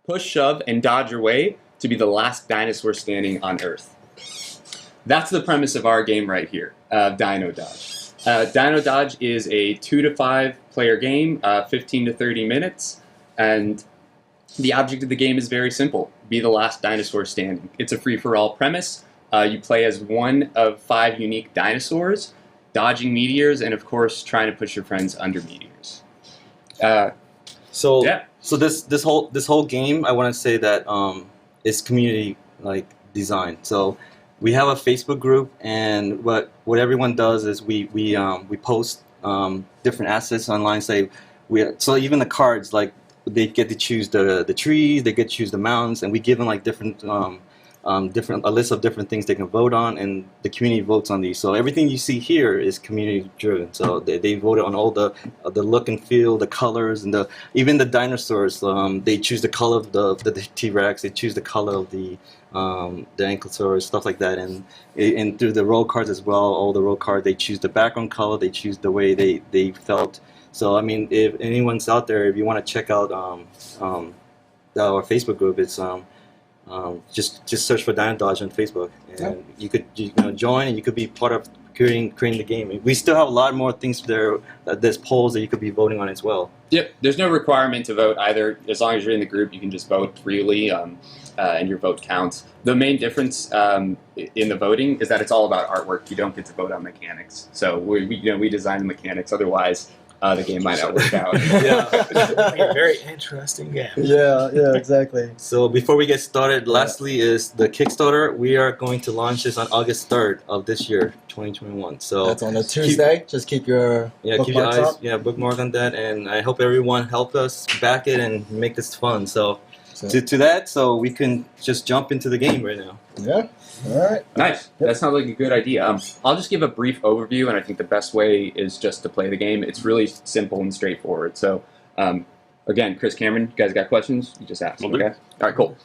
push, shove, and dodge your way to be the last dinosaur standing on Earth. That's the premise of our game right here, Dino Dodge. Dino Dodge is a 2 to 5 player game, 15 to 30 minutes, and the object of the game is very simple: be the last dinosaur standing. It's a free-for-all premise. You play as one of 5 unique dinosaurs, dodging meteors, and of course trying to push your friends under meteors. So this whole game, I want to say that is community designed. So we have a Facebook group, and what everyone does is we post different assets online. So even the cards, like, they get to choose the trees, they get to choose the mountains, and we give them like a list of different things they can vote on, and the community votes on these. So everything you see here is community driven. So they voted on all the look and feel, the colors, and even the dinosaurs. They choose the color of the T-Rex. They choose the color of the Ankylosaurus, stuff like that. And through the roll cards as well, all the roll cards, they choose the background color. They choose the way they felt. So I mean, if anyone's out there, if you want to check out our Facebook group, it's just search for Dino Dodge on Facebook, and you could join, and you could be part of creating the game. We still have a lot more things there. There's polls that you could be voting on as well. Yep, there's no requirement to vote either. As long as you're in the group, you can just vote freely, and your vote counts. The main difference in the voting is that it's all about artwork. You don't get to vote on mechanics. So we design the mechanics. Otherwise, the game might not work out. It'll be a very interesting game. Yeah, exactly. So before we get started, lastly is the Kickstarter. We are going to launch this on August 3rd of this year, 2021. So that's on a Tuesday. Just keep your eyes up. bookmark on that, and I hope everyone help us back it and make this fun. So so we can just jump into the game right now. Yeah. All right. Nice. That sounds like a good idea. I'll just give a brief overview, and I think the best way is just to play the game. It's really simple and straightforward. So, again, Chris, Cameron, you guys got questions? You just ask. Okay. All right. Cool.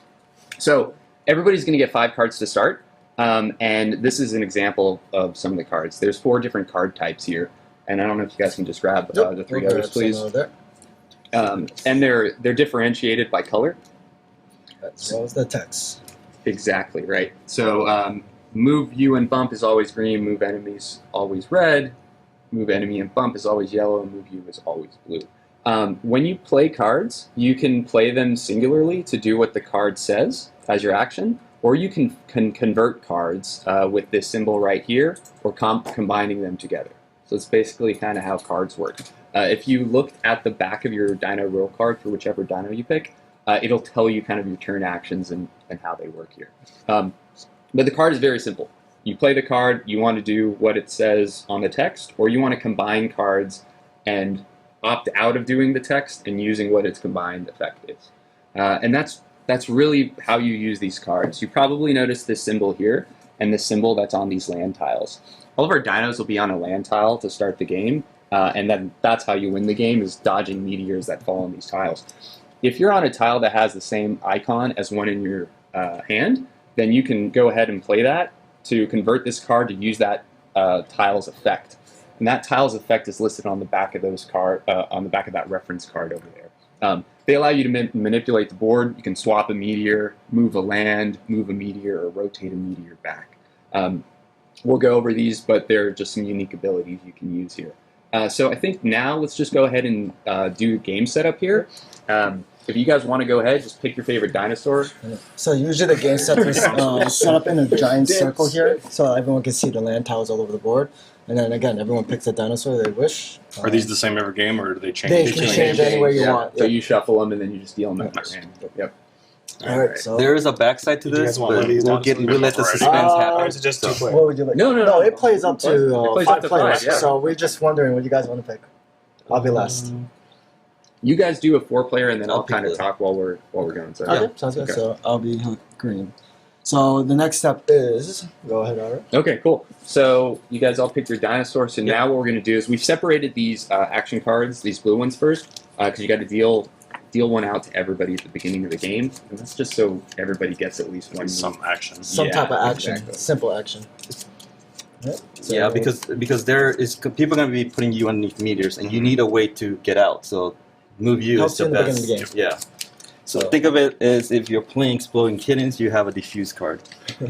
So everybody's going to get 5 cards to start, and this is an example of some of the cards. There's 4 different card types here, and I don't know if you guys can just grab the 3 others, please. And they're differentiated by color. As well as the text. Exactly, right. So move you and bump is always green, move enemies always red, move enemy and bump is always yellow, and move you is always blue. When you play cards, you can play them singularly to do what the card says as your action, or you can convert cards with this symbol right here, or combining them together. So it's basically kind of how cards work. If you look at the back of your dino roll card for whichever dino you pick, it'll tell you kind of your turn actions and how they work here. But the card is very simple. You play the card, you want to do what it says on the text, or you want to combine cards and opt out of doing the text and using what its combined effect is. And that's really how you use these cards. You probably noticed this symbol here and this symbol that's on these land tiles. All of our dinos will be on a land tile to start the game, and then that's how you win the game, is dodging meteors that fall on these tiles. If you're on a tile that has the same icon as one in your hand, then you can go ahead and play that to convert this card to use that tile's effect. And that tile's effect is listed on the back of on the back of that reference card over there. They allow you to manipulate the board. You can swap a meteor, move a land, move a meteor, or rotate a meteor back. We'll go over these, but there are just some unique abilities you can use here. So I think now let's just go ahead and do game setup here. If you guys want to go ahead, just pick your favorite dinosaur. So usually the game setup is set up in a giant circle here, so everyone can see the land tiles all over the board. And then again, everyone picks a dinosaur they wish. Are these the same every game, or do they change? They can change any way you want. So you shuffle them, and then you just deal them at random. Yep. All right. So there is a backside to this, but we'll let the suspense happen. Or is it just 2 players? What would you like? No. It plays up to 5 players. Yeah. So we're just wondering what you guys want to pick. I'll be last. You guys do a 4-player, and then I'll kind of talk while we're going. So Okay, sounds good. Okay. So I'll be green. So the next step is, go ahead, Ara. Okay, cool. So you guys all picked your dinosaur. So now what we're going to do is we've separated these action cards, these blue ones first, because you got to deal one out to everybody at the beginning of the game, and that's just so everybody gets at least one. Some action. Some type of action. Exactly. Simple action. Yep. So Yeah, because there is people going to be putting you underneath meters, and you need a way to get out. So move you helps is the you in the best. beginning of the game. Yeah. So think of it as if you're playing Exploding Kittens, you have a diffuse card.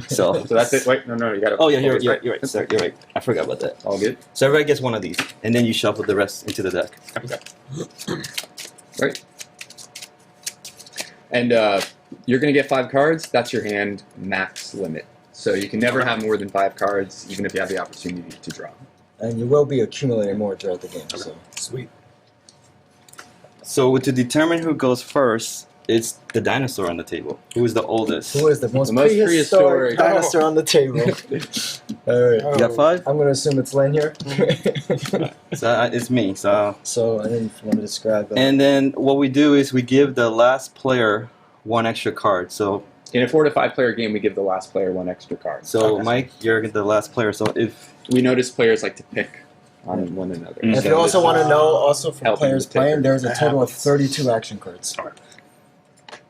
So that's it. Wait, no, you got to. Oh yeah, you're right. Sorry, you're right. I forgot about that. All good. So everybody gets one of these, and then you shuffle the rest into the deck. Okay. Right. And you're going to get 5 cards. That's your hand max limit. So you can never have more than 5 cards, even if you have the opportunity to draw. And you will be accumulating more throughout the game. So Sweet. So to determine who goes first, it's the dinosaur on the table. Who is the oldest? who is the most most prehistoric prehistoric. dinosaur on the table? All right. You got 5? I'm going to assume it's Len here. So it's me. So So, and then if you want to describe that. and then what we do is we give the last player 1 extra card. So In a 4 to 5 player game, we give the last player 1 extra card. so Mike, you're the last player. So if We notice players like to pick on one another. Mm. If So you also this want to is- know, also from helping players the picker. playing, there's a That total of happens. 32 action cards.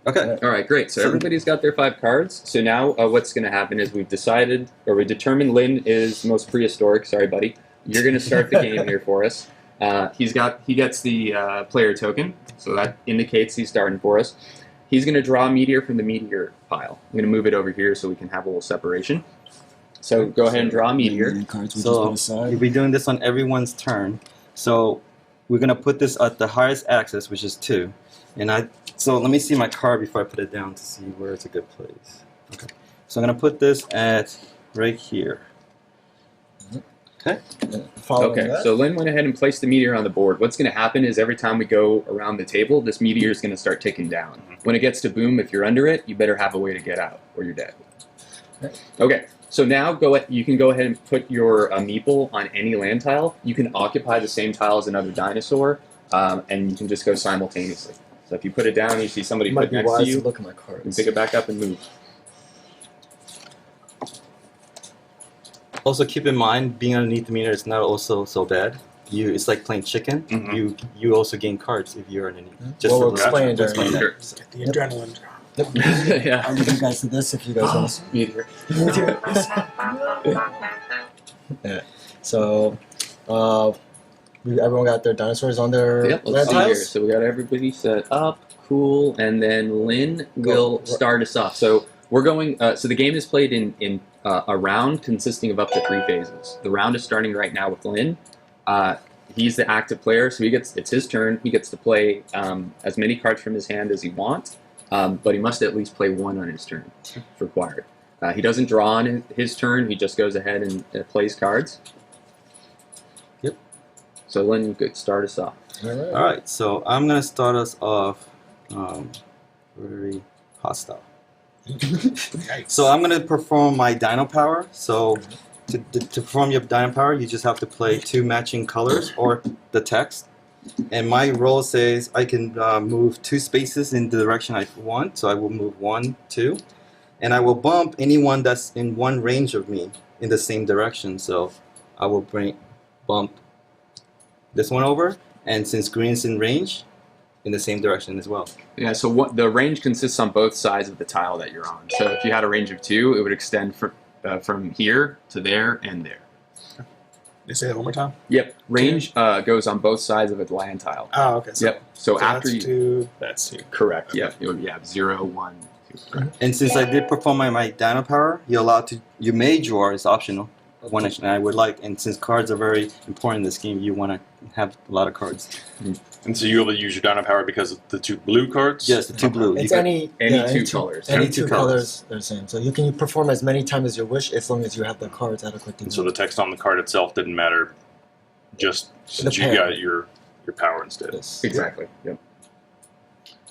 okay, All right, great. So So- everybody's got their 5 cards. So now what's going to happen is we've decided, or we determined Lynn is most prehistoric. Sorry, buddy. You're going to start the game here for us. He gets the player token, so that indicates he's starting for us. He's going to draw a meteor from the meteor pile. I'm going to move it over here so we can have a little separation. So go ahead and draw a meteor. Cards we just so put aside. you'll be doing this on everyone's turn. So we're gonna put this at the highest axis, which is 2. So let me see my card before I put it down to see where it's a good place. Okay. So I'm gonna put this at right here. Okay. Following Okay, that, so Lynn went ahead and placed the meteor on the board. What's going to happen is every time we go around the table, this meteor is going to start ticking down. When it gets to boom, if you're under it, you better have a way to get out, or you're dead. Okay, so now you can go ahead and put your meeple on any land tile. You can occupy the same tile as another dinosaur, and you can just go simultaneously. So if you put it down, you see somebody it might put be next to wise you, to look at my you cards. pick it back up and move. Also keep in mind, being underneath the meter is not also so bad. It's like playing chicken. Mhm. You also gain cards if you're underneath. Well, we'll for- explain just during explain Sure. Get the adrenaline. Yeah. I'll leave you guys to this if you guys want to. Meteor. Yeah. So, everyone got their dinosaurs on their Yep, land let's see here. tiles? So we got everybody set up, cool, and then Lynn will start us off. So we're going. So the game is played in a round consisting of up to 3 phases. The round is starting right now with Lynn. He's the active player, so it's his turn. He gets to play as many cards from his hand as he wants, but he must at least play 1 on his turn, if required. He doesn't draw on his turn. He just goes ahead and plays cards. Yep. So Lynn, you could start us off. All All right, so I'm gonna start us off very hostile. Yikes. So I'm gonna perform my Dino Power. So to perform your Dino Power, you just have to play 2 matching colors or the text. And my role says I can move 2 spaces in the direction I want. So I will move 1, 2, and I will bump anyone that's in 1 range of me in the same direction. So I will bump this one over, and since green's in range, in the same direction as well. Yeah, so the range consists on both sides of the tile that you're on. So if you had a range of 2, it would extend from here to there and there. You say that one more time? Yep, range goes on both sides of a land tile. Oh, okay. So, Yep, so after that's you... 2, that's 2. Correct, Okay. yep, it would be 0, 1, 2, correct. And since I did perform my Dino Power, you may draw, it's optional. One action I would like, and since cards are very important in this game, you want to have a lot of cards. And so you will use your Dino Power because of the 2 blue cards? Yes, the 2 blue. It's You any 2 colors. Any Any 2 two colors are the same. So you can perform as many times as you wish, as long as you have the cards adequately. And so the text on the card itself didn't matter, just since you pair. got your power instead. Yes. Exactly, yep.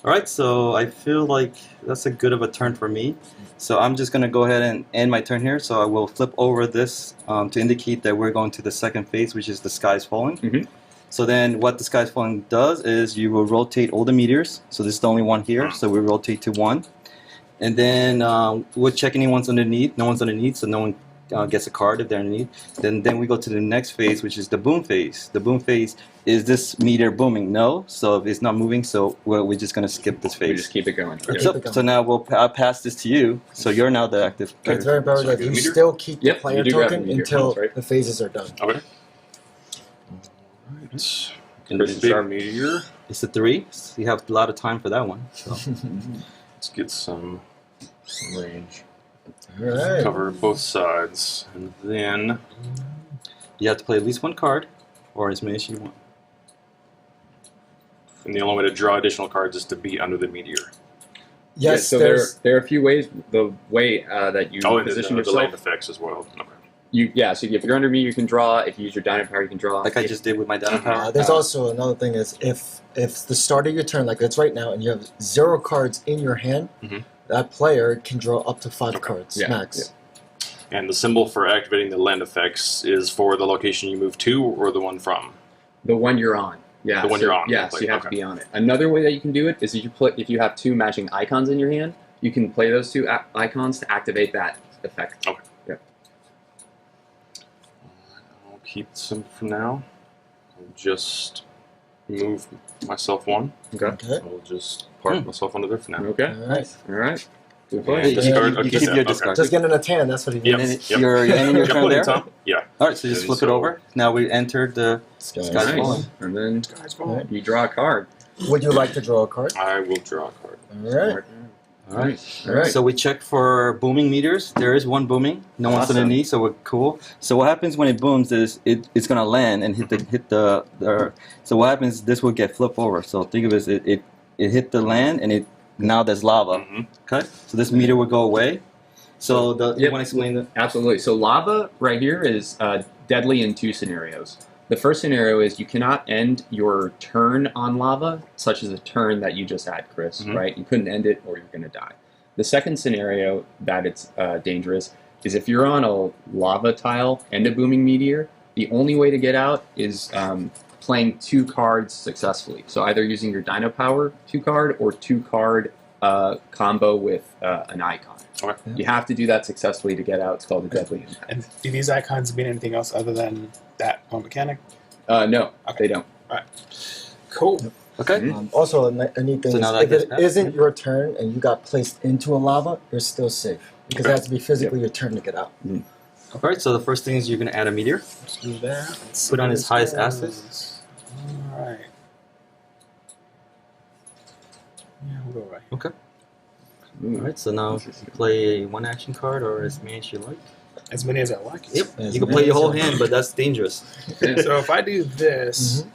All right, so I feel like that's a good of a turn for me. So I'm just going to go ahead and end my turn here. So I will flip over this to indicate that we're going to the second phase, which is the sky's falling. Mhm. So then what the sky's falling does is you will rotate all the meteors. So this is the only one here. So we rotate to 1. And then we'll check anyone's underneath. No one's underneath, so no one gets a card if they're underneath. Then we go to the next phase, which is the boom phase. The boom phase is this meteor booming? No. So if it's not moving, so we're just going to skip this We phase. just keep it going. Okay. Yep. So now I'll pass this to you. So you're now the active Okay, it's player. very important that So you meteor? still keep the Yep, player you do grab token the meteor. until That's right. the phases are done. Okay. And Chris, the start. Meteor. It's a 3. So you have a lot of time for that one. So. Let's get some range. All right. Cover both sides, and then You have to play at least one card, or as many as you want. and the only way to draw additional cards is to be under the meteor. Yes, so there are a few ways. The way that you Oh, and position the land yourself. effects as well. Okay. So if you're under me, you can draw. If you use your dino power, you can draw. Like I just did with my Dino Power. There's also another thing is if the start of your turn, like it's right now, and you have 0 cards in your hand, that player can draw up to 5 cards max. Yeah. And the symbol for activating the land effects is for the location you move to, or the one from. The one you're on. Yeah, The one you're on. Yeah, so you have to be on it. Another way that you can do it is if you have 2 matching icons in your hand, you can play those 2 icons to activate that effect. Okay. Yeah. I'll keep some for now. I'll just move myself 1. Okay. Okay. I'll just park myself under there for now. Okay. All right. All right. Good Yeah, play. discard. you Okay, keep your okay. discard. Just getting a tan. That's what he Yep. needs. And then you're ending your Got turn plenty there. of time? Yeah. All right, so just And flip it so- over. Now we entered the Sky's Sky's Nice. falling. And then Guys, fall. you draw a card. Would you like to draw a card? I will draw a card. All right. All right. All right. So we check for booming meters. There is one booming. No one's Awesome. underneath, so we're cool. So what happens when it booms is it's gonna land and hit the. So what happens? This will get flipped over. So think of it as it hit the land and now there's lava. Okay. So this meter will go away. So you want to explain that? Absolutely. So lava right here is deadly in 2 scenarios. The first scenario is you cannot end your turn on lava, such as the turn that you just had, Chris, right? You couldn't end it or you're going to die. The second scenario that it's dangerous is if you're on a lava tile and a booming meteor, the only way to get out is playing 2 cards successfully. So either using your Dino Power 2 card or 2 card combo with an icon. Okay. You have to do that successfully to get out. It's called the Deadly Impact. And do these icons mean anything else other than that one mechanic? No, Okay. they don't. Cool. Okay. Also, a neat thing So is now that if gets it passed. isn't your turn and you got placed into a lava, you're still safe because it Okay. has to be physically your turn to get out. All right. So the first thing is you're gonna add a meteor. Let's do that. Let's Put on see his this highest goes. asset. All right. Yeah, we'll go right. Okay. Ooh. All right. So now you play a 1 action card or as many as you like. As many as I like. Yep. As You can many play your as whole you hand, but that's dangerous. So if I do this,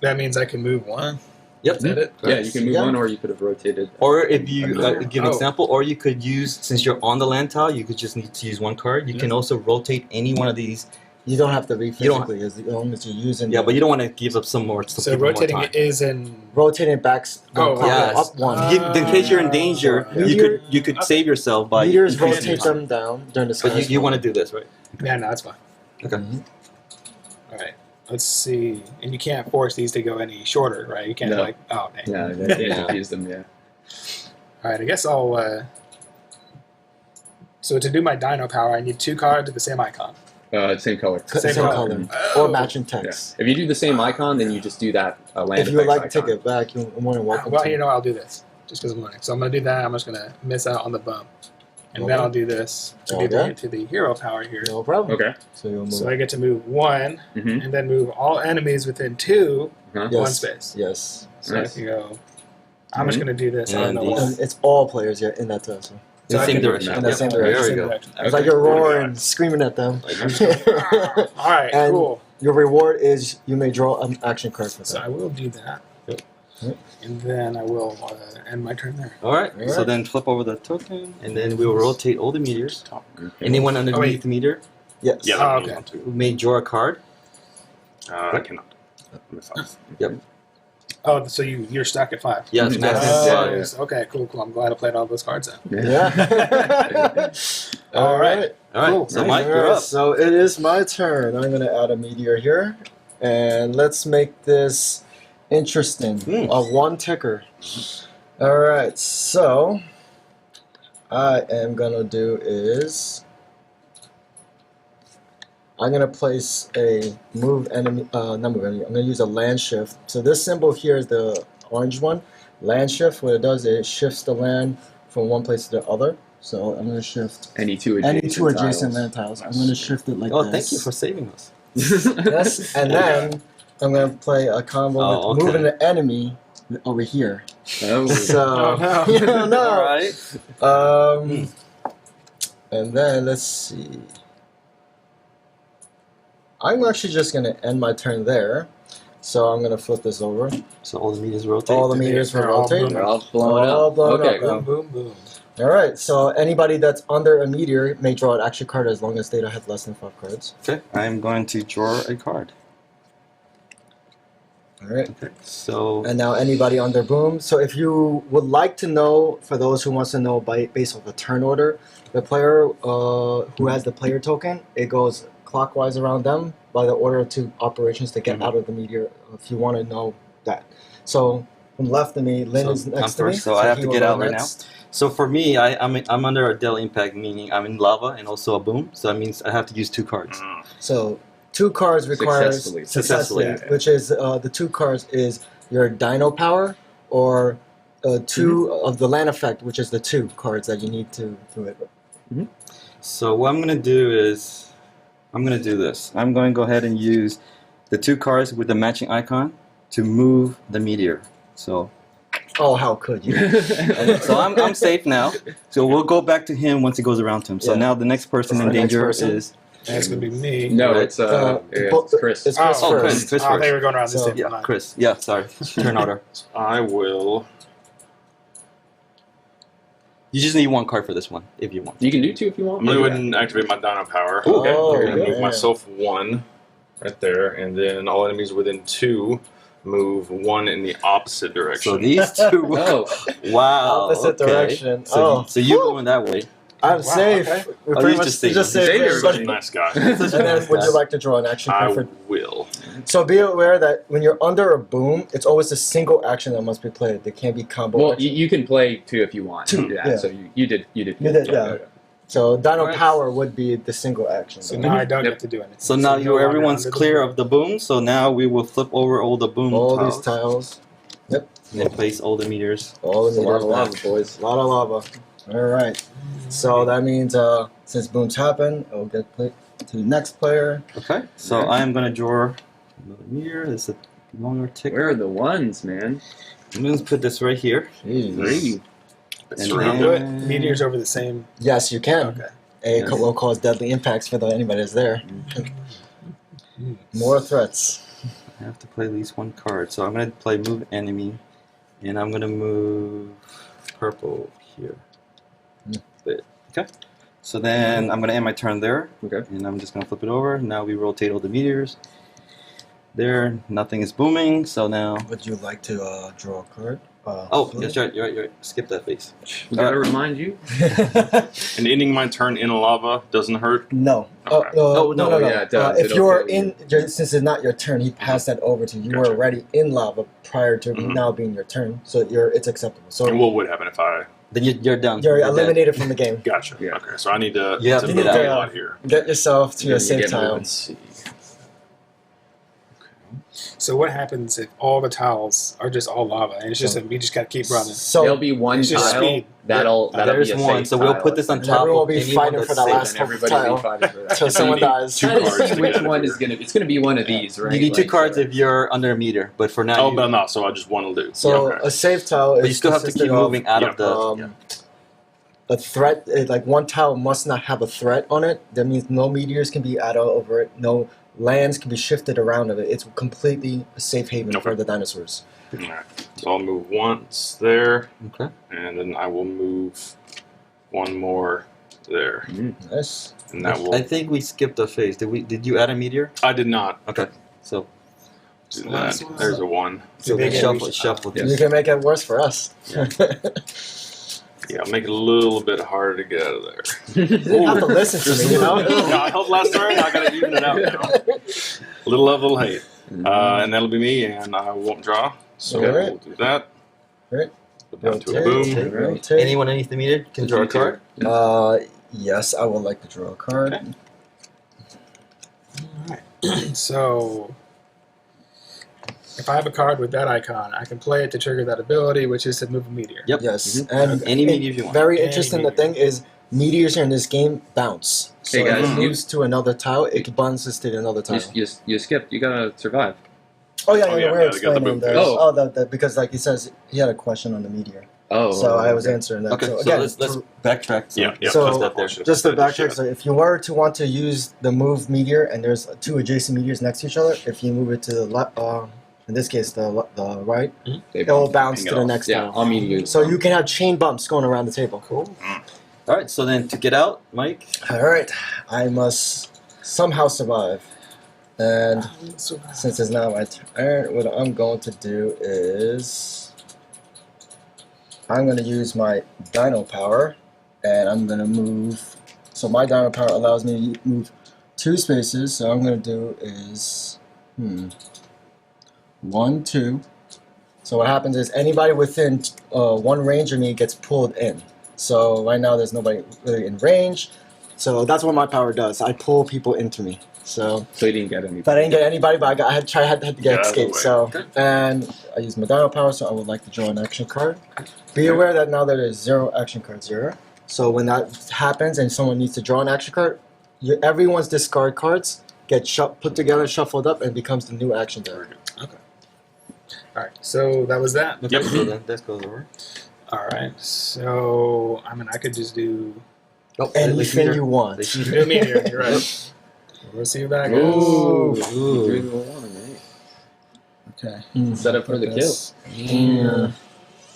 that means I can move 1. Yep. Is that it? Yeah, you can move Yeah. on, or you could have rotated. Or if you give an Oh. example, or you could use, since you're on the land tile, you could just need to use 1 card. You can also rotate any one of these. You don't have to be You don't- physically as long as you're using. Yeah, but you don't want to give up some more. So rotating it is in. rotating backs. Oh, yes. up one. In case you're in danger, Meteor- you could save yourself by Meteors increasing rotate your them down during the. But you want to do this, right? Yeah, no, that's fine. Okay. All right. Let's see. And you can't force these to go any shorter, right? You can't No. like. Oh, dang. Yeah, they confuse them. Yeah. All right. I guess I'll. So to do my Dino Power, I need 2 cards with the same icon. Same color. Same Same color. color Oh. or matching Yeah. text. If you do the same icon, then you just do that land If you would effects like to take icon. it back, you're more than welcome Well, to. you know, I'll do this just because I'm learning. So I'm going to do that. I'm just going to miss out on the bump. And then Okay. I'll do this to Okay. get to the hero power here. No problem. Okay. So you'll move. So I get to move 1 Mm-hmm. and then move all enemies within 2 Uh-huh. Yes. 1 space. Yes. So Nice. I can go. I'm just going to do this. I don't And know these- what. And it's all players in that turn. So In the I same can- direction. in the Yep. same There direction. we go. it's Okay. like you're Pretty roaring, bad. screaming at them. All right, And- cool. Your reward is you may draw an action card for So that. I will do that. Yep. Yep. And then I will end my turn there. All right. All So right. then flip over the token, and then we'll rotate all the meteors. Okay. Anyone underneath wait. the meter Yes. Yeah, Oh, that okay. one too. who may draw a card. I cannot. I'm a 5. Oh, so you're stuck at 5. Yes. Mhm. Max is Yeah. five. Okay, cool. I'm glad I played all those cards then. Yeah. All right. All right. Cool. So Mike, All you're right, up. So it is my turn. I'm gonna add a meteor here, and let's make this interesting. Hmm. A 1 ticker. All right. So I am gonna do is I'm gonna place a move enemy. Not move enemy. I'm gonna use a land shift. So this symbol here is the orange one. Land shift. What it does is it shifts the land from one place to the other. So I'm gonna shift Any 2 adjacent any 2 adjacent tiles. land tiles. I'm gonna shift it like Oh, this. thank you for saving us. Yes, and then I'm gonna play a combo Oh, with okay. moving the enemy over here. Oh. So no. yeah, no. All right. And then let's see. I'm actually just gonna end my turn there. So I'm gonna flip this over. So all the meters rotate. All the meters will They're all rotate. They're all blown All up. blown Okay. up now. Boom, boom, boom. All right. So anybody that's under a meteor may draw an action card as long as they don't have less than 5 cards. Okay. I'm going to draw a card. All right. Okay. So And now anybody under boom. So if you would like to know, for those who wants to know based off the turn order, the player who has the player token, it goes clockwise around them by the order of 2 operations to get out of the meteor. If you want to know that. So from left of me, Lynn So is I'm next to me. first, so I have he to will get go out right next. So for me, I'm under a deadly impact, meaning I'm in lava and also a boom. So that means I have to use 2 cards. So 2 cards requires Successfully. which is the 2 cards is your Dino Power or 2 of the LAN effect, which is the 2 cards that you need to do it with. So what I'm going to do is I'm going to do this. I'm going to go ahead and use the 2 cards with the matching icon to move the meteor. So Oh, how could you? so I'm safe now. So we'll go back to him once it goes around to him. So Yeah. now the next person in Next danger person. is That's gonna be me. No, Right. it's Chris. It's Chris Oh, first. Chris. Chris I thought first. you were going around this So- table. Yeah, Chris. Yeah, sorry. Turn order. I will. You just need 1 card for this one if you want. You can do 2 if you want. I'm gonna go ahead and activate my Dino Power. Oh, I'm very gonna good. move myself 1 right there, and then all enemies within 2 move 1 in the opposite direction. So these 2. Oh, Wow. Opposite okay. direction. So, Oh. so you're going that way. I'm Wow, safe. okay. We're Oh, pretty he's much just safe. just He's safe. You're such a And nice guy. then would you like to draw an action I card for will. So be aware that when you're under a boom, it's always a single action that must be played. There can't be combo well, action. you can play 2 if you want. 2. Yeah. So you did. You did, yeah. So Dino Alright. Power would be the single action. So now I don't Yep. get to do anything. So now no longer everyone's under the clear boom. of the boom. So now we will flip over all the boom all tiles, these tiles, and then place all the meters. all It's the a lot meters of lava, back. boys. A lot of lava. All right. So that means since booms happen, I'll get played to the next player. Okay. So I am gonna draw another meter. It's a longer tick. Where are the ones, man? I'm gonna put this right here. Jeez. 3. It's And Can you around do it. it? Meteors over the same. Yes, you can. Okay. It will cause deadly impacts for anybody that's there. More threats. I have to play at least 1 card. So I'm gonna play move enemy, and I'm gonna move purple here. Okay. So then I'm gonna end my turn there. Okay. And I'm just gonna flip it over. Now we rotate all the meteors. There, nothing is booming. So now. Would you like to draw a card? Oh, yes, right. You're right. Skip that phase. We gotta remind you. And ending my turn in lava doesn't hurt. No. Okay. No, no, yeah, it does. if It'll you're kill you. since it's not your turn, he passed that over to you. You were Gotcha. already in lava prior to Mhm. now being your turn, so it's acceptable. So And what would happen if I? Then you're done. you're You're dead. eliminated from the game. Gotcha. Yeah. Okay, so I need to, You have to to move get a out. lot here. Get yourself to You're a gonna safe get tile. moving. See. So what happens if all the tiles are just all lava and it's just we just gotta keep running? There'll So be one It's just tile speed. that'll There's be a one. safe So we'll tile. put this on And top everyone of will be anyone fighting that's for that safe. last and everybody will tile be fighting for that. till someone dies. Two Trying to cards see to which get one out is of gonna. It's gonna be one of these, right? You need 2 Like, cards if you're under a meter, but for now, Oh, you, but no, so I just one will do. So Okay. a safe tile is but you still have to keep consistent of, moving out of the. a threat. Like one tile must not have a threat on it. That means no meteors can be added over it. No lands can be shifted around of it. It's completely a safe haven Okay. for the dinosaurs. Alright. So I'll move once there, Okay. and then I will move 1 more there, Nice. and that will. I think we skipped a phase. Did you add a meteor? I did not Okay. So do the that. last one. There's a 1. so big then one. shuffle. Yes. You can make it worse for us. Yeah, I'll make it a little bit harder to get out of there. You didn't have to listen to me, you know? No, I helped last turn. I gotta even it out now. Little love, little hate. And that'll be me, and I won't draw. So Alright. we'll do that. Alright. Put down to a Rotate, boom. rotate. Anyone underneath the meter can draw a card. Yes, I would like to draw a card. Okay. Alright. So if I have a card with that icon, I can play it to trigger that ability, which is to move a meteor. Yep. Yes, Mhm. and Any meteors you want. very Any interesting. The meteor. thing is, meteors in this game bounce. So Hey, guys, if it you- moves to another tile, it bounces to another tile. You skipped. You gotta survive. Oh yeah, Oh, yeah, we're no, they got the explaining boom this. phase. The because like he says he had a question on the meteor, Oh, so I was okay. answering that. Okay, so so again, let's backtrack. Yeah, So, just that there. just to backtrack, so if you were to want to use the move meteor and there's two adjacent meteors next to each other, if you move it to the left, in this case the right, They it will bump. bounce Hang to it the off. next Yeah, tile. I'll meet So you can have chain bumps going around the table. Cool. All right, so then to get out, Mike. All right, I must somehow survive, and since it's now my turn, what I'm going to do is I'm going to use my Dino Power, and I'm going to move. So my Dino Power allows me to move 2 spaces. So I'm going to do is 1, 2. So what happens is anybody within 1 range of me gets pulled in. So right now there's nobody really in range. So that's what my power does. I pull people into me. So you didn't get any. but I didn't get anybody, but I had to get Get out of the escape. way. So Okay. and I use my Dino Power, so I would like to draw an action card. Be aware that now there is 0 action card 0. So when that happens and someone needs to draw an action card, everyone's discard cards get put together, shuffled up, and becomes the new action card. Okay. All right. So that was that. Okay, so then this goes over. All right. So I mean, I could just do. Oh, Anything you want. You do me here. You're right. We'll see what that goes. Ooh. Ooh. 3 to 1, mate. Okay. Set up for the kill. This. Yeah.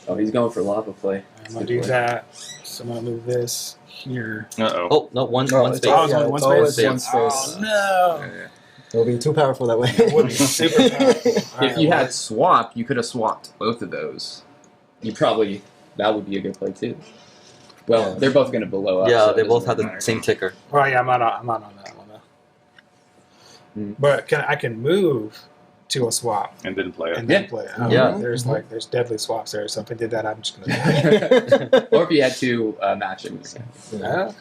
Oh, he's going for lava play. I'm gonna do that. So I'm gonna move this here. Uh-oh. Oh no, one No, one it's space. always yeah, one it's space. always Yeah. one space. Oh no! Yeah. It'll be too powerful that way. It would be super powerful. If you had swap, you could have swapped both of those. That would be a good play too. Well, Yeah. they're both going to blow up. Yeah, so it they both doesn't have the matter. same ticker. Well, yeah, I'm not on that one though. Hmm. But I can move to a swap And didn't play it. and then Yeah. play it. Yeah. There's deadly swaps there. So if I did that, I'm just gonna. Or if you had two matching. Yeah.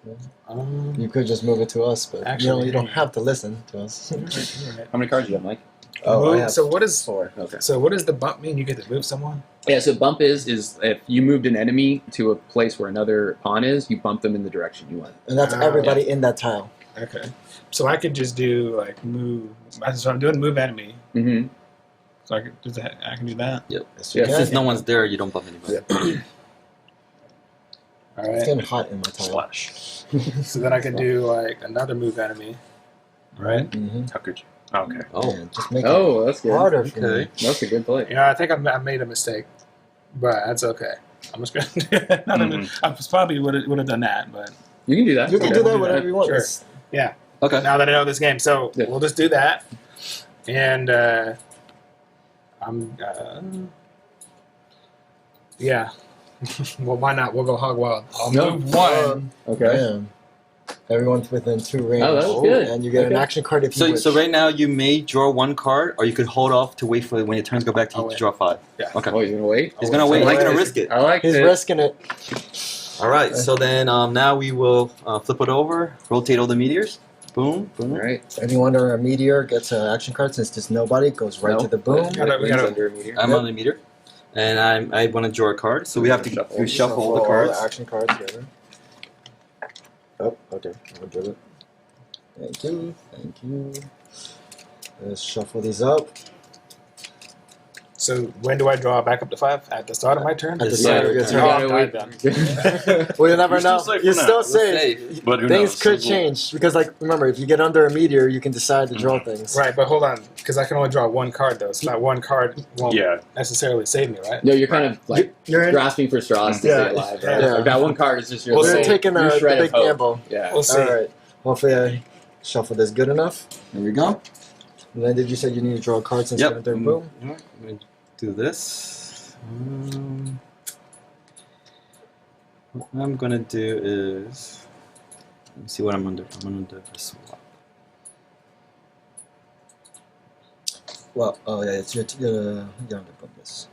Okay. You could just move it to us, but Actually, you don't have to listen to us. Right. How many cards do you have, Mike? Oh, I have So what is 4. Okay. so what does the bump mean? You get to move someone? Yeah, so bump is if you moved an enemy to a place where another pawn is, you bump them in the direction you want. And that's Ah, everybody in that tile. Okay. So I could just do like move. So I'm doing move enemy. Mm-hmm. So I can do that. Yes, you Yeah, can. Since no one's there, you don't bump anybody. All It's right. getting hot in my tile. Splash. So then I can do like another move enemy. Right. Mm-hmm. How could you? Okay. Oh, Just make it Oh, that's good. harder for okay. me. That's a good play. Yeah, I think I made a mistake, but that's okay. I'm just gonna do it. I probably would have done that, but You can do that. You can Okay. do that whatever you want. Sure. It's- Okay. now that I know this game, so Yeah. we'll just do that. And I'm yeah. Well, why not? We'll go hog wild. I'll No. move one. Okay. Damn. Everyone's within 2 range. Oh, that was good. And you get an Okay. action card if you So, wish. so right now you may draw 1 card, or you could hold off to wait for when your turns go back to I'll you to wait. draw 5. Yeah. Okay. Oh, he's gonna wait. He's gonna wait. So He's gonna wait. risk it. I like He's it. risking it. All right. So then now we will flip it over, rotate all the meteors. Boom. Boom. All right. Anyone under a meteor gets an action card. Since there's nobody, it goes right No. to the boom. We gotta- Under a meteor. I'm Yep. on the meter, and I want to draw a card. So we have to shuffle all the cards. Action cards together. Oh, okay. I'll do it. Thank you. Thank you. Let's shuffle these up. So when do I draw back up to 5? At the start of my turn? At the Yeah, start of your yeah. turn. Oh, Yeah, I'm wait. died then. Well, you never You're still know. safe You're for now. still We're safe. safe. But who Things knows? could change because, like, remember, if you get under a meteor, you can decide to draw things. Right, but hold on, because I can only draw 1 card though. So that 1 card won't Yeah. necessarily save me, right? No, you're kind of like You're in. grasping for straws to Yeah. stay alive. Right? Yeah. Like that one card is just your We'll little, see. You're taking your the shred big of hope. gamble. Yeah. We'll see. All right. Hopefully, I shuffle this good enough. There we go. And then did you say you need to draw a card since Yep. you're under boom? I'm gonna do this. What I'm gonna do is let me see what I'm under. I'm under a swap. Well, oh yeah, it's you're under boom. Yes.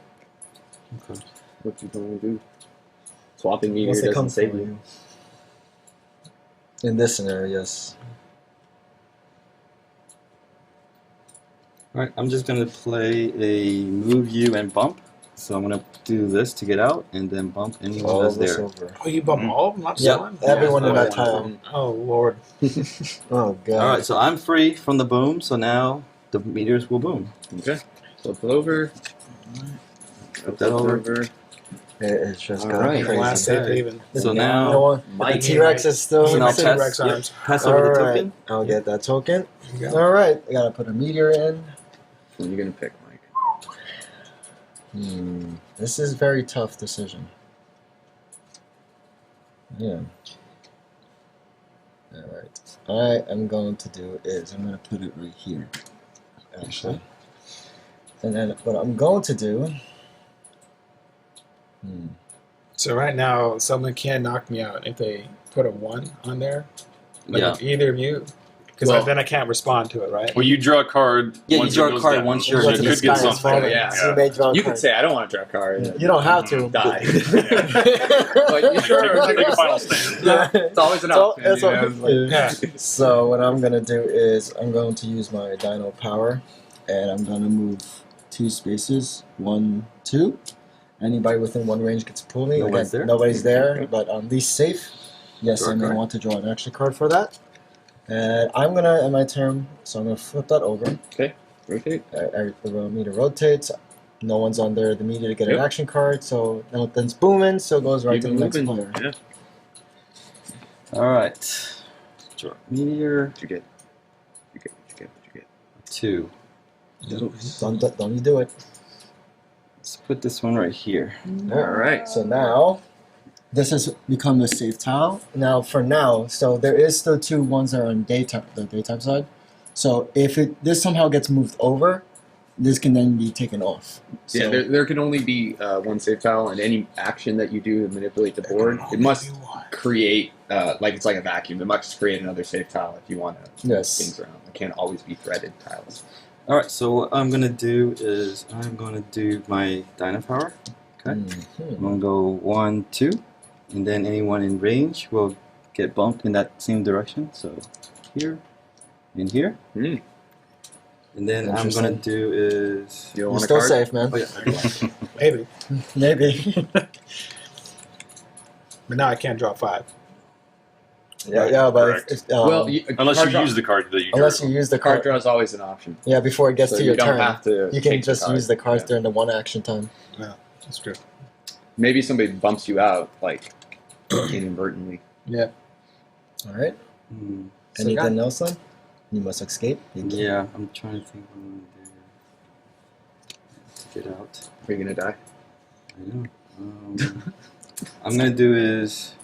Okay. What you gonna do? Swapping meteor Once they come doesn't for save you. you. In this scenario, yes. All right. I'm just gonna play a move you and bump. So I'm gonna do this to get out, and then bump anyone All that's this there. over. Oh, you bump all of them? Not just Yep. one? Everyone in Yeah. that tile. Oh, Lord. Oh god. All right. So I'm free from the boom. So now the meteors will boom. Okay. Flip it over. Flip that over. It's just All got right. crazy. Last safe haven. So You now, know what? Mike. The T-Rex is still so in now the City pass, Rex yep, arms. pass over the Alright, token. I'll get that token. There you go. Alright, I gotta put a meteor in. What are you gonna pick, Mike? This is a very tough decision. Yeah. Alright. I am going to do is I'm gonna put it right here. Actually. And then what I'm going to do. So right now, someone can knock me out if they put a 1 on there. Like Yeah. if either of you. Because Well- then I can't respond to it, right? Well, you draw a card. Yeah, you once it draw a goes card down. once So you're- you Once the could sky get is something. falling, Yeah. so you may draw a You card. could say, I don't want to draw a card. You don't have to. Die. But you sure? Take a final stand. Yeah. It's always an So, option. that's you all- know, it's like- Yeah. So what I'm gonna do is I'm going to use my Dino power, and I'm gonna move 2 spaces, 1, 2. Anybody within 1 range gets to pull me. Nobody's Again, there? Nobody's there, but I'm least safe. Yes, Draw a I may card. want to draw an action card for that. And I'm gonna end my turn, so I'm gonna flip that over. Rotate. I meter rotates. No one's on there. The meter to get Yep. an action card, so nothing's booming, so it goes right Keep to it the next moving. player. Yeah. All right. Draw meteor. What you get? What you get? 2. Don't you do it. Let's put this one right here. All right. So now, this has become the safe tile. Now, for now, so there is still 2 ones that are on the daytime side. So if this somehow gets moved over, this can then be taken off. So, Yeah, there can only be 1 save tile, and any action that you do to manipulate the board, it must create, like it's like a vacuum. It must create another save tile if you want to move Yes. things around. It can't always be threaded tiles. All right. So what I'm gonna do is I'm gonna do my Dino power. Okay. Mhm. I'm gonna go 1, 2, and then anyone in range will get bumped in that same direction. So here and here. Hmm. And then I'm gonna do is You don't You're want a still card? safe, man. oh yeah. Maybe. Maybe. But now I can't draw 5. yeah, but Correct. if, Well, Unless card you draw- use the card that you drew. unless you use the card card, draw is always an option. yeah, before it gets So to you your don't turn, have to. you can take just card. use the cards Yeah. during the 1 action time. That's true. Maybe somebody bumps you out, like inadvertently. Yeah. All right. Hmm. So Anything else then? You must escape. Yeah, I'm trying to think what I'm gonna do to get out. Are you gonna die? I know. I'm gonna do is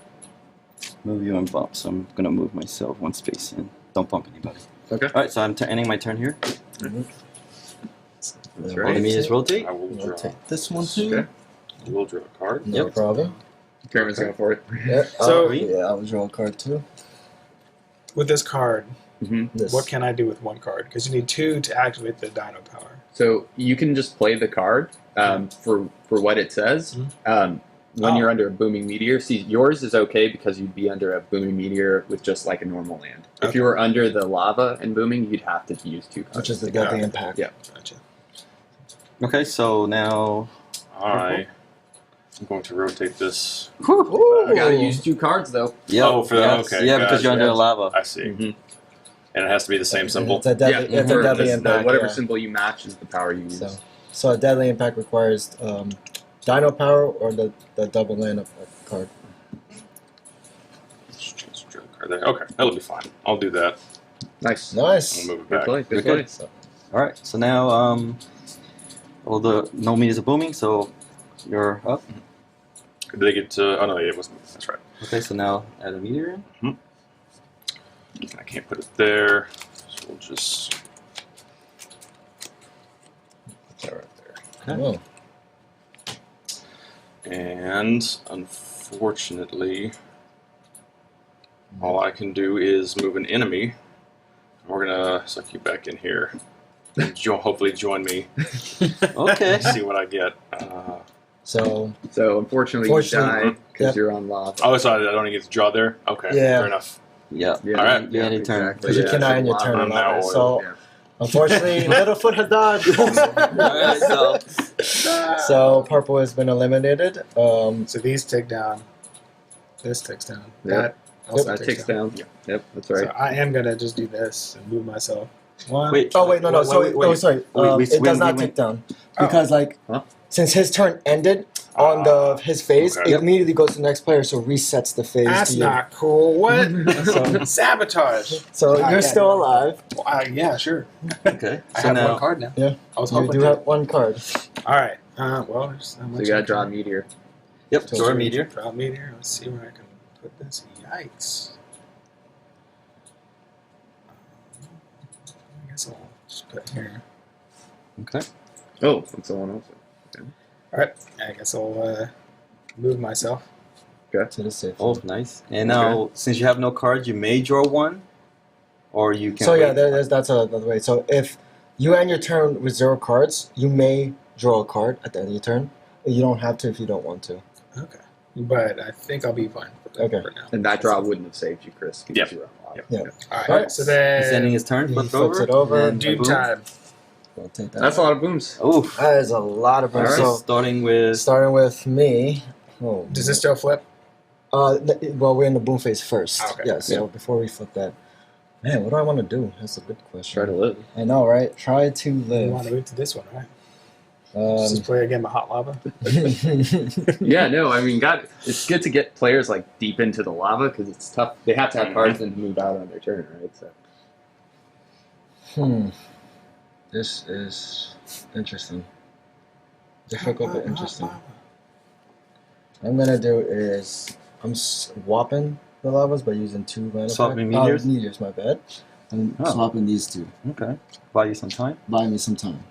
move you and bump. So I'm gonna move myself 1 space and don't bump anybody. Okay. All right. So I'm ending my turn here. That's All right. of me is rotate. I will We'll draw. take this one too. Okay. I will draw a card. No Yep. problem. Kermit's going for it. Yeah. So- yeah, I'll draw a card too. With this card, hmm This. what can I do with 1 card? Because you need 2 to activate the Dino power. So you can just play the card for what it says. Mhm. When Oh. you're under a booming meteor, see, yours is okay because you'd be under a booming meteor with just like a normal land. If Okay. you were under the lava and booming, you'd have to use 2 cards. Which is the to get deadly out. impact. Yeah. Gotcha. Okay. So now. I'm going to rotate this. You gotta use 2 cards though. Yeah. Oh, for that, okay, Yeah, because you're gotcha. under lava. I see. Mhm. And it has to be the same symbol. It's a deadly, Yeah, it's a or deadly just impact. whatever yeah. symbol you match is the power you use. So a deadly impact requires Dino power or the double land of card. Just draw a card there. Okay, that'll be fine. I'll do that. Nice. Nice. I'll move it Good back. play. Good Okay. play. So, All right. So now all the no meters are booming. So you're up. Did they get to? Oh no, yeah, it wasn't. That's right. Okay. So now add a meteor in. I can't put it there. So we'll just put that right there. Okay. oh, And unfortunately, all I can do is move an enemy. We're gonna suck you back in here. And hopefully join me. Okay. See what I get. so So unfortunately, you Fortunately, die because yep. you're on lava. Oh, so I don't even get to draw there. Okay, Yeah. fair enough. Yeah. Yeah, All right. Yeah, any turn. exactly. because you Yeah, cannot so end your lava. turn. I'm now on oil. So Yeah. unfortunately, Littlefoot has died. Alright, So purple has been eliminated. So these take down. This takes down. Yep. That also That takes down. Yep, that's right. So I am gonna just do this and move myself. One. Wait. Oh wait, no. Wait, So wait, wait. sorry. It does not tick down because Huh? since his turn ended on his phase, okay. it immediately goes to the next player, so resets the phase. That's to you. not cool. What? So, Sabotage. so I you're got still it. alive. Yeah, sure. Okay. I So have now, one card now. Yeah. I was You hoping do to. have one card. All right. Well, there's not So much you gotta I draw a can- meteor. yep. Draw a meteor. Draw a meteor. Let's see where I can put this. Yikes. I guess I'll just put here. Okay. Oh, and so on also. All right. I guess I'll move myself. To the safe. Oh, nice. And now, since you have no cards, you may draw one, or you can. So yeah, wait. that's another way. So if you end your turn with 0 cards, you may draw a card at the end of your turn. You don't have to if you don't want to. Okay. But I think I'll be fine Okay. for now. And that draw wouldn't have saved you, Chris. Because Yep. you were on lava. Yeah. All right. Alright. So He's ending then his turn. He Flip flips over. it over. and doom boom. time. I'll take that. That's a lot of booms. Oh. That is a lot of All right. So Starting with. starting with me. Oh, Does this still flip? well, we're in the boom phase first. Okay. Yeah. So before we flip that, man, what do I want to do? That's a good question. Try to live. I know, right? Try to You want to live. move to this one, right? Just play a game of hot lava. Yeah, no, I mean, God, it's good to get players like deep into the lava because it's tough. They have to have cards and move out on their turn, right? So This is interesting. Difficult but interesting. What I'm gonna do is I'm swapping the lavas by using 2 mana. Swapping meteors? Meteors, my bad. I'm Oh. swapping these 2. Okay. Buy you some time. Buy me some time.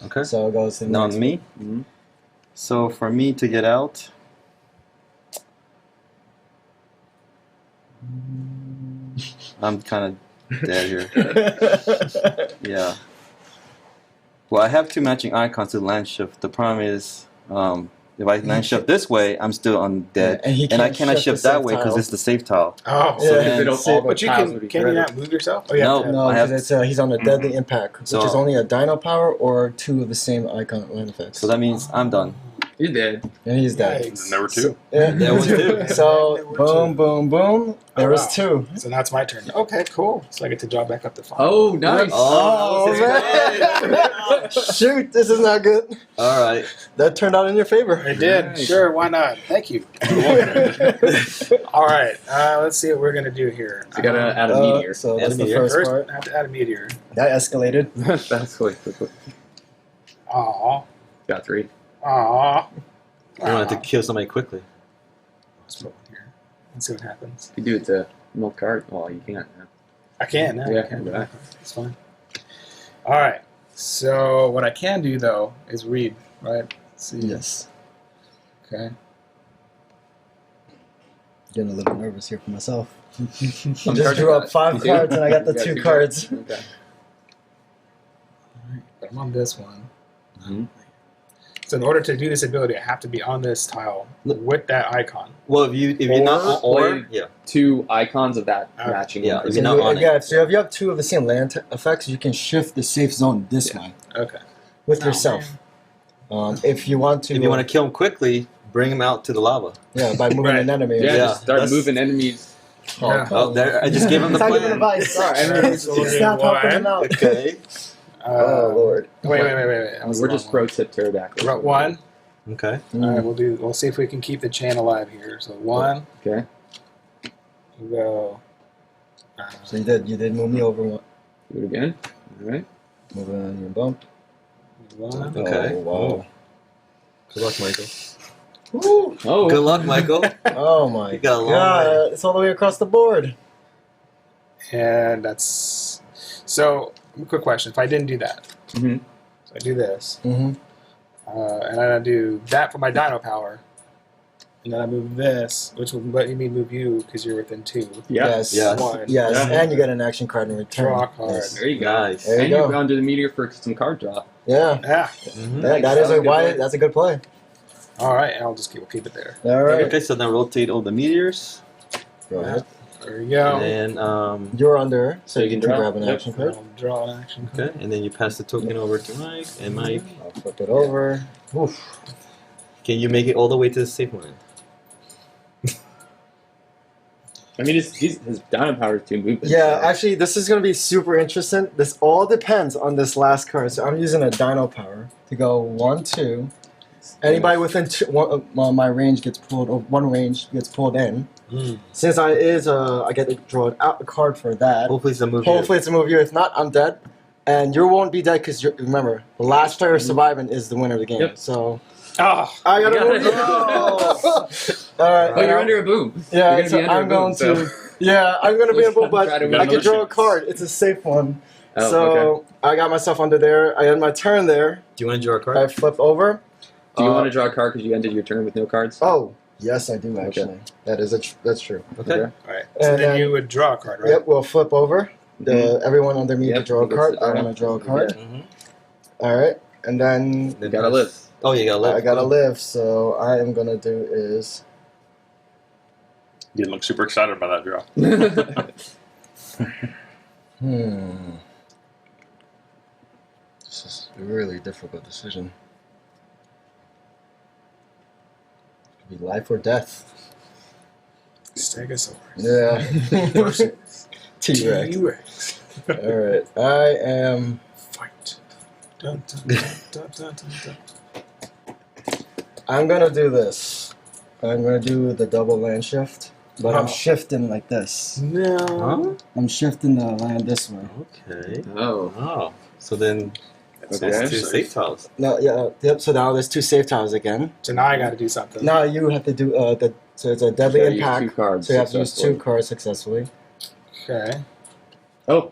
Okay. So it goes to the Now next me. Mhm. So for me to get out, I'm kind of dead here. Yeah. Well, I have 2 matching icons to land shift. The problem is, if I land shift this way, I'm still undead, and he and I can't cannot shift shift the that safe way because tile. it's the safe tile. Oh, Yeah. Because then- they don't all the but you tiles would can be you threaded. not move yourself? Oh, yeah. No. No, I have- because it's he's on a deadly impact, which So- is only a dino power or 2 of the same icon land effects. So that means I'm done. You're dead. and he's dead. Yikes. Number 2. So, yeah. There was 2. So There were boom, 2. boom, boom. There Oh, was wow. 2. So now it's my turn. Okay, cool. So I get to draw back up the file. Oh, nice. Oh, man! Shoot, this is not good. All right. That turned out in your favor. I did. Nice. Sure, why not? Thank you. All right, let's see what we're going to do here. So you gotta add a meteor. So Add that's a the meteor. first First, part. I have to add a meteor. That escalated. That's quick. Aw. Got 3. Aw. I wanted to kill somebody quickly. Let's put one here. Let's see what happens. You do it to milk card. Well, you can't. No. I can now. Yeah, I can. yeah. It's fine. All right. So what I can do though is read. Right. Let's see. Yes. Okay. Getting a little nervous here for myself. I Some just cards drew you up got. 5 You do? cards and I got the You got 2 2 cards. Okay. All right. But I'm on this one. Mhm. So in order to do this ability, I have to be on this tile with that icon. Well, if you're not Or- or yeah. 2 icons of that Okay. matching. Yeah, one. if So you're not on it. yeah, so if you have 2 of the same land effects, you can shift the safe zone this way Okay. with Oh, yourself. If you want to, If you want to kill him quickly, bring him out to the lava. yeah, by moving Right. an enemy. Yeah, Yeah, just start that's- moving enemies. Yeah. Oh, there! I just gave him the Stop giving plan. advice. Sorry, It's not helping him out. Okay. Oh Lord. Wait. That was We're the just wrong pro one. tip pterodactyl. Wrote 1. Okay. All right, we'll see if we can keep the chain alive here. So 1, Okay. we go. So you did move me over one. Do it again. All right. Move on your bump. 1. Okay. Oh wow. Good luck, Michael. Woo. Oh. Good luck, Michael. Oh my You got a long God! It's all the way across the board. And that's so. Quick question: if I didn't do that, hmm so I do this, Mm-hmm. and then I do that for my Dino power, and then I move this, which will let me move you because you're within 2. Yeah. Yes. Yes. 1. Yes. Yeah. And you get an action card in return. Draw a card. Yes. There you go. Nice. There you and go. you go under the meteor for some card draw. Yeah. Yeah. Mhm. That is That was a a good why. play. That's a good play. All right, and we'll keep it there. All right. Okay, so now rotate all the meteors, Go ahead. There you go. and You're under, so So you you can can grab an draw. action card. I'll draw an action card. okay, and then you pass the token over to Mike, and Mike, I'll flip it over. Oof. can you make it all the way to the safe line? I mean, his Dino Power is 2 movements. Yeah, so. actually, this is going to be super interesting. This all depends on this last card. So I'm using a Dino Power to go 1, 2. Anybody within my range gets pulled. Or one range gets pulled in. Since I get to draw a card for that. Hopefully it's a move. Hopefully it's a move here. If not, I'm dead. And you won't be dead because remember, the last player surviving is the winner of the game. Yep. So Oh, I gotta move. All right. Oh, you're under a boom. Yeah, You're so gonna be under I'm a boom, going to. so. Yeah, I'm gonna be a boom, but Try to I win can draw a emotions. card. It's a safe one. Oh, So okay. I got myself under there. I end my turn there. Do you want to draw a card? I flip over. Do you want to draw a card because you ended your turn with no cards? Oh, yes, I do actually. That's true. Okay. all right. So And then then- you would draw a card, right? Yep, we'll flip over. Everyone under me to Yep, draw a he gets card. to I draw. want to draw a card. Mhm. All right, and then You gotta live. Oh, you gotta live. I gotta live. So I am gonna do is You look super excited about that draw. This is a really difficult decision. It could be life or death. Stegosaurus. Yeah. T-Rex. T-Rex. All right, I am. Fight. Dun, dun, dun, dun, dun, dun, dun. I'm gonna do this. I'm gonna do the double land shift, but I'm Oh. shifting like this. No. I'm shifting the land this way. Okay. Oh. Oh. So then That's Okay. two safe tiles. No, yeah, yep. So now there's 2 safe tiles again. So now I got to do something. Now you have to do so it's a deadly So you use impact. 2 cards. So you have to use 2 successfully. cards successfully. Okay. Oh.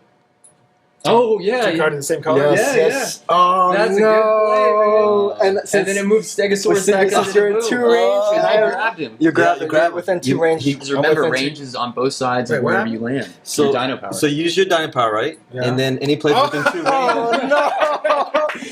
Oh, yeah. Two cards in the same color. Yeah, yes. Oh That's a no! good play, And And then it moves Stegosaurus With back Stegosaurus, up. you're in 2 range, And and I I grabbed him. you grab you it. grab Within 2 you- range. Because I'm remember, within two- range is on both sides Wait, of what wherever you land. So, Your Dino Power. so you use your Dino Power, right? Yeah. And then any place within 2 range. Oh no!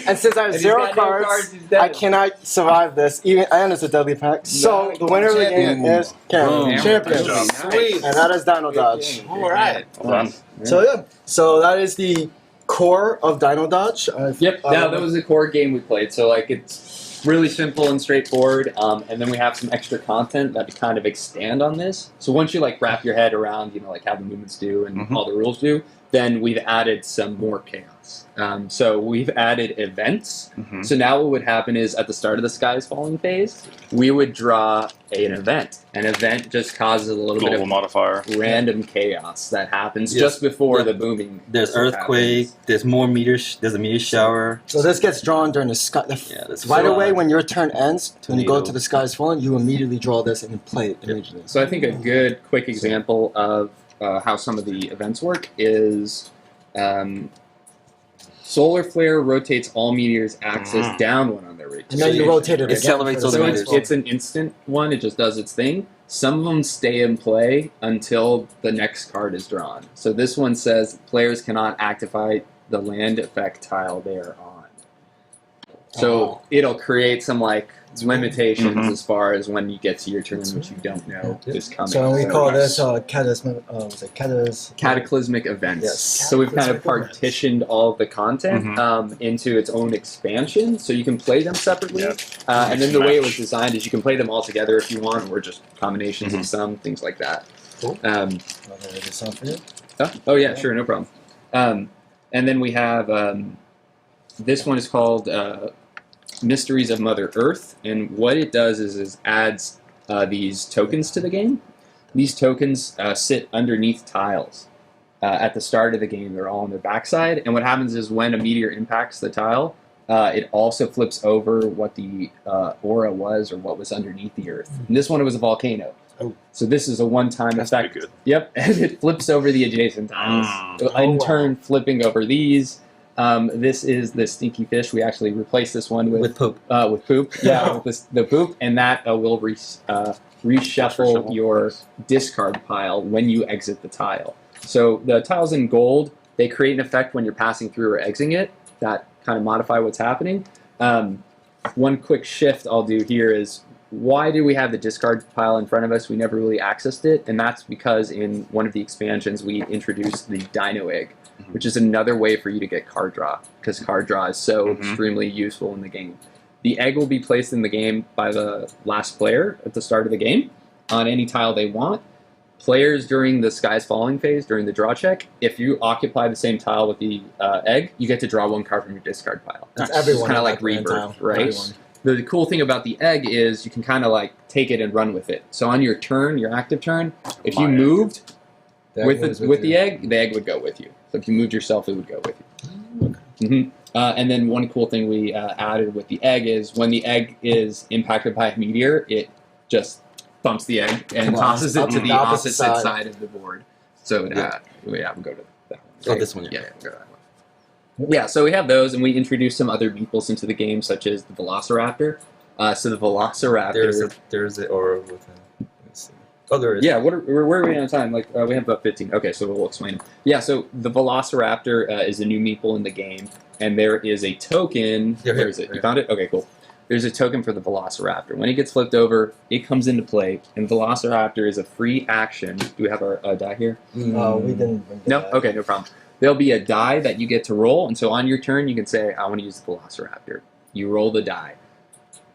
And since I have And he's 0 got no cards, he's dead. I cannot survive this. And it's a deadly pact. So the winner of the game is Cameron. Boom. Champion. Good job. Sweet. And that is Dino Good Dodge. game, All good right. game. Well done. So yeah. So that is the core of Dino Dodge. Yep, that was the core game we played. So like it's really simple and straightforward. And then we have some extra content that kind of expand on this. So once you like wrap your head around, like how the movements do and Mhm. all the rules do, then we've added some more chaos. So we've added events. Mhm. So now what would happen is at the start of the Sky is Falling phase, we would draw an event. An event just causes a little bit Global of modifier. random chaos that happens Yes. just before Yeah. the booming. There's earthquake. There's more meteors. There's a meteor shower. So this gets drawn during the sky. Yeah, that's Right so, away when your turn ends, when you go tornado. to the Sky's Fallen, you immediately draw this and play it immediately. So I think a good, quick example of how some of the events work is solar flare rotates all meteors' axis down one on their rotation. And then you rotate it again. Accelerates for the all the Sky's So meteors. it's an instant one. It just does its thing. Some of them stay in play until the next card is drawn. So this one says players cannot activate the land effect tile they are on. So Oh. it'll create some like limitations Mhm. as far as when you get to your turn, which you don't know is coming. So we So call nice. this Cataclysmic events. Yes. So we've kind of Cataclysmic events. partitioned all of the content into its own expansion, so you can play them separately. Yeah. And then the way it was Match. designed is you can play them all together if you want, or just combinations Mhm. of some, things like that. Cool. Oh yeah, sure, no problem. And then we have this one is called Mysteries of Mother Earth, and what it does is adds these tokens to the game. These tokens sit underneath tiles at the start of the game. They're all on their backside, and what happens is when a meteor impacts the tile, it also flips over what the aura was or what was underneath the Earth. And this one, it was a volcano. Oh. So this is a one-time That's effect. pretty good. Yep, and it flips over the adjacent tiles. In wow. turn, flipping over these. This is the stinky fish. We actually replaced this one with poop. poop. Yeah, with the poop, and that will reshuffle Reshuffle. your discard pile when you exit the tile. So the tiles in gold, they create an effect when you're passing through or exiting it that kind of modify what's happening. One quick shift I'll do here is, why do we have the discard pile in front of us? We never really accessed it, and that's because in one of the expansions we introduced the Dino Egg, which is another way for you to get card draw, because card draw is so extremely useful in the game. The egg will be placed in the game by the last player at the start of the game on any tile they want. players during the Sky's Falling phase, during the draw check, if you occupy the same tile with the egg, you get to draw 1 card from your discard pile. That's everyone. It's kind of in like that land tile. Rebirth, right? Everyone. The cool thing about the egg is you can kind of like take it and run with it. So on your turn, your active turn, if you moved with the egg would go with you. So if you moved yourself, it would go with you. Okay. And then one cool thing we added with the egg is when the egg is impacted by a meteor, it just bumps the egg and tosses it to the opposite side of the board. So we'll go to that one. Oh, this one. Yeah, we'll go to that one. Yeah, so we have those, and we introduced some other meeples into the game, such as the Velociraptor. So the Velociraptor... There's an aura with him. Let's see. Oh, there is. Yeah, where are we on time? Like we have about 15. Okay, so we'll explain them. Yeah, so the Velociraptor is a new meeple in the game, and there is a token... Where is it? You found it? Okay, cool. There's a token for the Velociraptor. When it gets flipped over, it comes into play, and Velociraptor is a free action. Do we have our die here? We didn't bring the No? die. Okay, no problem. There'll be a die that you get to roll, and so on your turn, you can say, I want to use the Velociraptor. You roll the die.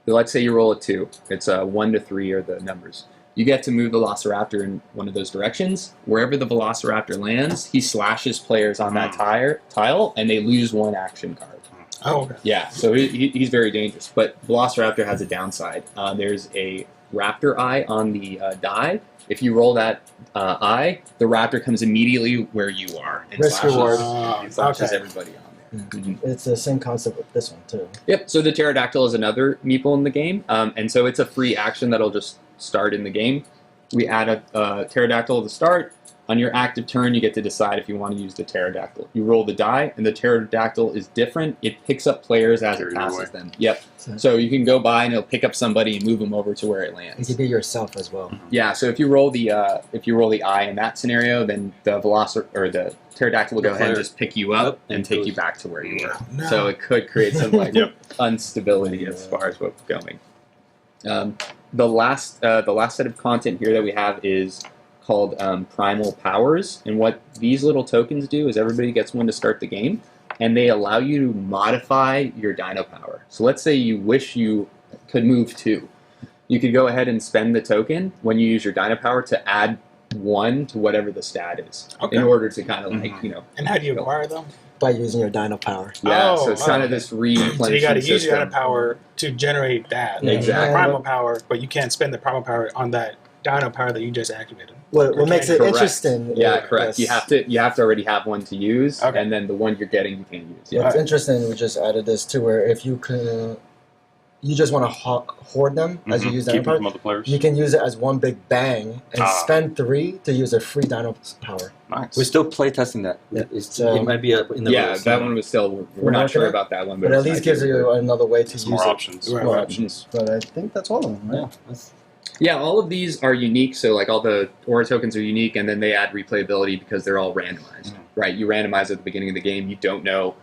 So let's say you roll a 2. It's 1 to 3 are the numbers. You get to move the Velociraptor in one of those directions. Wherever the Velociraptor lands, he slashes players on that tile, and they lose 1 action card. Oh, okay. Yeah, so he's very dangerous. But Velociraptor has a downside. There's a raptor eye on the die. If you roll that eye, the raptor comes immediately where you are and Risk reward. slashes everybody on there. Mm-hmm. It's the same concept with this one, too. Yep, so the Pterodactyl is another meeple in the game, and so it's a free action that'll just start in the game. We add a Pterodactyl at the start. On your active turn, you get to decide if you want to use the Pterodactyl. You roll the die, and the Pterodactyl is different. It picks up players as it passes them. Yep. So you can go by, and it'll pick up somebody and move them over to where it lands. You can be yourself as well. Yeah. So if you roll the eye in that scenario, then the the Pterodactyl will go ahead and just pick you up and take you back to where you were. No. So it could create some like instability as far as what's going. The last set of content here that we have is called Primal Powers, and what these little tokens do is everybody gets one to start the game, and they allow you to modify your Dino Power. So let's say you wish you could move 2. You could go ahead and spend the token when you use your Dino Power to add 1 to whatever the stat is in order to kind of like, And how do you acquire them? By using your Dino Power. Yeah, so it's kind of this replenishment So you got to use your system. Dino Power to generate that. Exactly. Primal Power, but you can't spend the Primal Power on that Dino Power that you just activated. What makes it Correct. interesting? Yeah, correct. Yes. You have to already have one to use, and then the one you're getting you can't use. Yeah. It's interesting. We just added this too, where if you can, you just want to hoard them as you use Dino Keep Power. them from other players. You can use it as one big bang and spend 3 to use a free Dino Power. Nice. We're still play testing that. Yeah. It might be in the rules. That one was still. We're not sure about that one, but at least gives you another way to use more it. options. More options. But I think that's all of them. Right? Yeah. Yeah, all of these are unique. So like all the aura tokens are unique, and then they add replayability because they're all randomized. Right? You randomize at the beginning of the game. You don't know.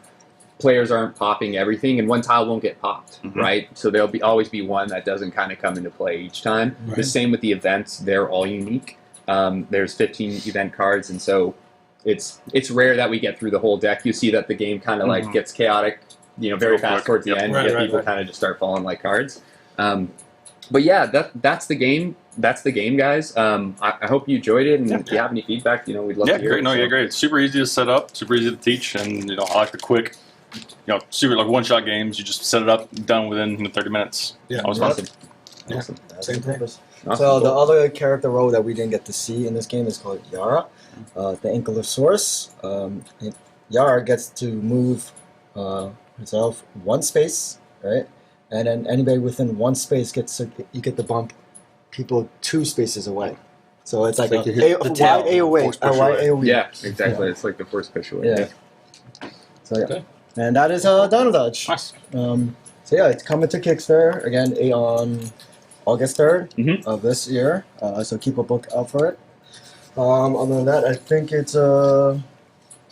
Players aren't popping everything, and one tile won't get popped, right? So there'll always be one that doesn't kind of come into play each time. Right. The same with the events; they're all unique. There's 15 event cards, and so it's rare that we get through the whole deck. You see that the game kind of like gets chaotic, very fast towards the end. People kind of just start falling like cards. But yeah, that's the game. That's the game, guys. I hope you enjoyed it, and if you have any feedback, we'd love to hear great. it. No, yeah, great. It's super easy to set up, super easy to teach, and I like the quick, super like one-shot games. You just set it up, done within 30 minutes. Yeah, that was Awesome. Yeah. Awesome. Same thing. Awesome. So the Cool. other character role that we didn't get to see in this game is called Yara, the Ankylosaurus. Yara gets to move himself 1 space, right? And then anybody within 1 space you get to bump people 2 spaces away. So it's like like a you hit the tail, AOE. force push away. AOE. Yeah, exactly. It's like the first push away. Yeah. So yeah. And that is Dino Dodge. Nice. So yeah, it's coming to Kickstarter again on August 3rd of this year. So keep a look out for it. Other than that, I think it's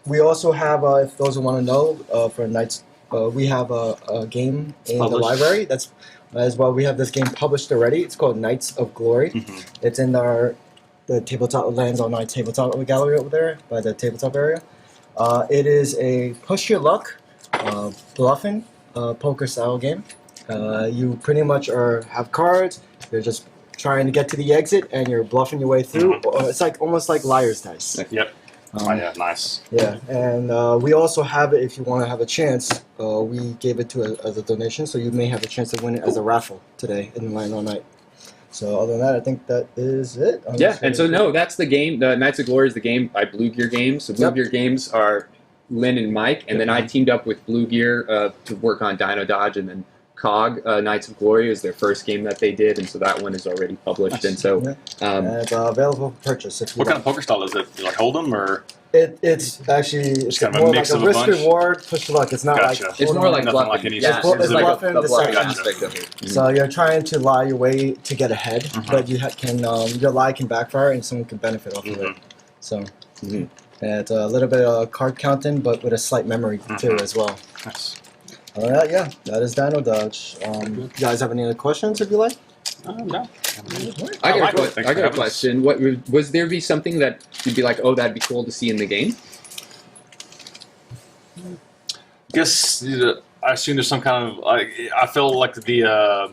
we also have if those who want to know for Knights, we have a game in the library that's as well. We have this game published already. It's called Knights of Glory. It's in the tabletop LANallNIGHT tabletop gallery over there by the tabletop area. It is a push your luck bluffing poker style game. You pretty much have cards. You're just trying to get to the exit and you're bluffing your way through. It's like almost like liar's dice. Yep. Oh yeah, nice. Yeah, and we also have it if you want to have a chance. We gave it to as a donation, so you may have a chance to win it as a raffle today in LANallNIGHT. So other than that, I think that is it. And so no, that's the game. The Knights of Glory is the game by Blue Gear Games. So Blue Gear Games are Lynn and Mike, and then I teamed up with Blue Gear to work on Dino Dodge, and then COG Knights of Glory is their first game that they did, and so that one is already published, and so it's available for purchase. If you What kind of poker style is it? You like Hold'em or? It's actually It's kind of more a mix like a of a risk bunch? reward, push to luck. It's not Gotcha. like it's more like Nothing bluffing. like any yeah, sort of- it's like bluffing the bluffing deception. aspect of it. So you're trying to lie your way to get ahead, but you can your lie can backfire and someone can benefit off of it. So it's a little bit of card counting, but with a slight memory too as well. Nice. All right, yeah, that is Dino Dodge. You guys have any other questions if you like? No. I got Thanks a for having us. question. What was there be something that you'd be like, oh, that'd be cool to see in the game? Guess I assume there's some kind of. I felt like the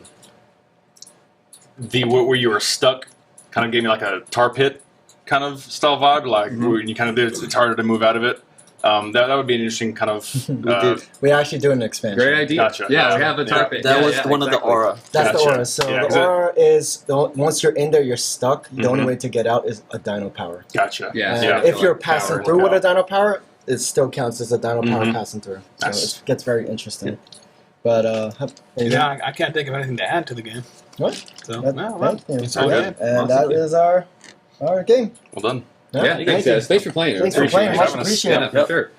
where you were stuck kind of gave me like a tar pit kind of style vibe. Like where you kind of it's harder to move out of it. That would be an interesting kind of. We actually do an expansion. Great idea. Gotcha. Yeah, we have a tar pit. That Yeah, was yeah, one of the exactly. aura. That's the Gotcha. aura. So Yeah, 'cause the aura is once you're in there, you're stuck. The only way to get out is a Dino power. Gotcha. Yeah. And Yeah. if you're passing Power through with a workout. Dino power, it still counts as a Dino power passing through. So Nice. it gets very interesting. But Yeah, I can't think of anything to add to the game. what? So, That- no, well, yeah, it's all good. And that is our game. Well done. Yeah, thank thanks, you. guys. Thanks for playing. Thanks for Appreciate playing. you Much having us. appreciated. Yeah, for sure.